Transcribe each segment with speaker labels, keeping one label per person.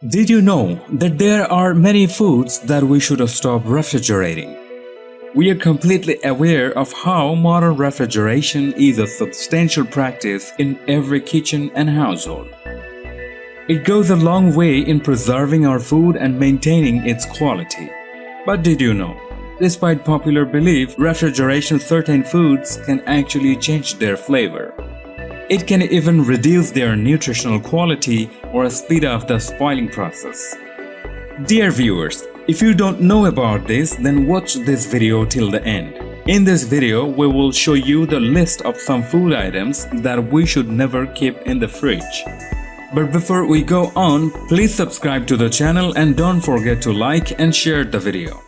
Speaker 1: Did you know that there are many foods that we should stop refrigerating? We are completely aware of how modern refrigeration is a substantial practice in every kitchen and household. It goes a long way in preserving our food and maintaining its quality. But did you know, despite popular belief, refrigeration of certain foods can actually change their flavor. It can even reduce their nutritional quality or speed up the spoiling process. Dear viewers, if you don't know about this, then watch this video till the end. In this video, we will show you the list of some food items that we should never keep in the fridge. But before we go on, please subscribe to the channel and don't forget to like and share the video.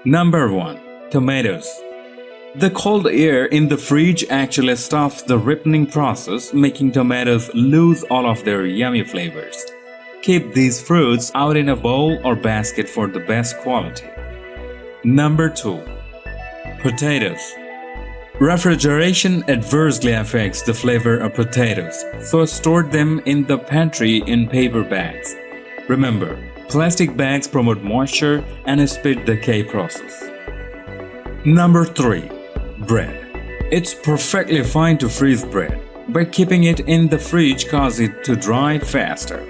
Speaker 1: Number 1. Tomatoes. The cold air in the fridge actually stops the ripening process, making tomatoes lose all of their yummy flavors. Keep these fruits out in a bowl or basket for the best quality. Number 2. Potatoes. Refrigeration adversely affects the flavor of potatoes, so store them in the pantry in paper bags. Remember, plastic bags promote moisture and speed the decay process. Number 3. Bread. It's perfectly fine to freeze bread, but keeping it in the fridge causes it to dry faster,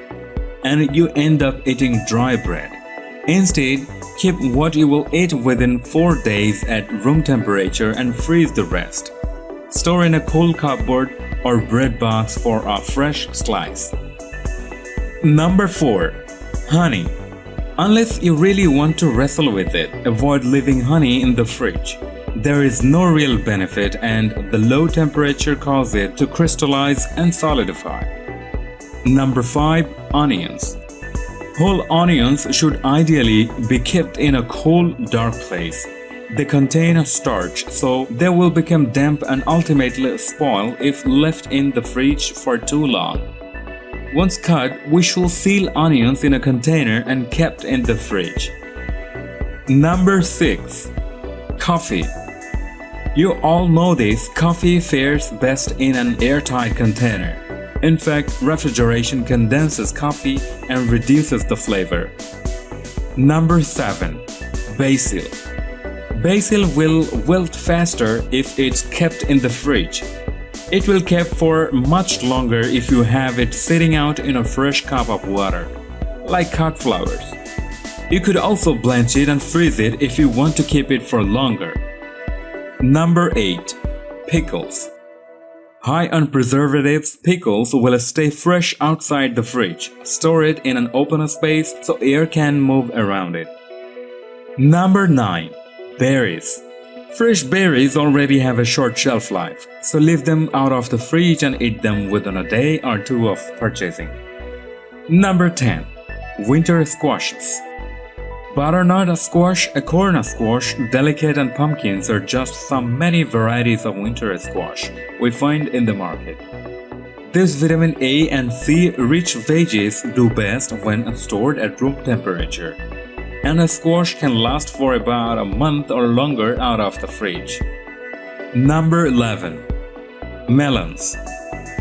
Speaker 1: and you end up eating dry bread. Instead, keep what you will eat within 4 days at room temperature and freeze the rest. Store in a cool cupboard or bread box for a fresh slice. Number 4. Honey. Unless you really want to wrestle with it, avoid leaving honey in the fridge. There is no real benefit and the low temperature causes it to crystallize and solidify. Number 5. Onions. Whole onions should ideally be kept in a cool, dark place. They contain a starch, so they will become damp and ultimately spoil if left in the fridge for too long. Once cut, we should seal onions in a container and kept in the fridge. Number 6. Coffee. You all know this, coffee fares best in an airtight container. In fact, refrigeration condenses coffee and reduces the flavor. Number 7. Basil. Basil will wilt faster if it's kept in the fridge. It will keep for much longer if you have it sitting out in a fresh cup of water, like cut flowers. You could also blanch it and freeze it if you want to keep it for longer. Number 8. Pickles. High on preservatives, pickles will stay fresh outside the fridge. Store it in an open space so air can move around it. Number 9. Berries. Fresh berries already have a short shelf life, so leave them out of the fridge and eat them within a day or two of purchasing. Number 10. Winter squashes. Butternut squash, acorn squash, delicate and pumpkins are just some many varieties of winter squash we find in the market. These vitamin A and C rich veggies do best when stored at room temperature, and a squash can last for about a month or longer out of the fridge. Number 11. Melons.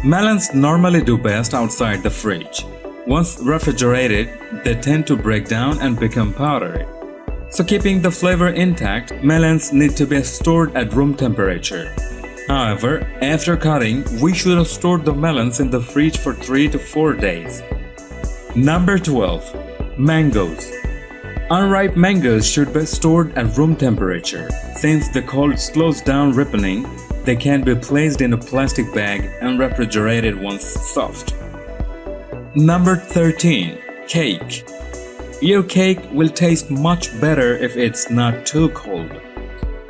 Speaker 1: Melons normally do best outside the fridge. Once refrigerated, they tend to break down and become powdery. So keeping the flavor intact, melons need to be stored at room temperature. However, after cutting, we should store the melons in the fridge for 3 to 4 days. Number 12. Mangoes. Unripe mangoes should be stored at room temperature. Since the cold slows down ripening, they can be placed in a plastic bag and refrigerated once soft. Number 13. Cake. Your cake will taste much better if it's not too cold.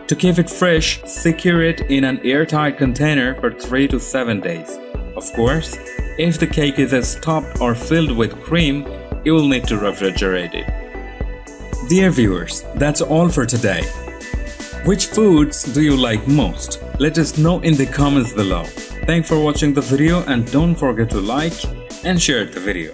Speaker 1: To keep it fresh, secure it in an airtight container for 3 to 7 days. Of course, if the cake is stuffed or filled with cream, you will need to refrigerate it. Dear viewers, that's all for today. Which foods do you like most? Let us know in the comments below. Thanks for watching the video and don't forget to like and share the video.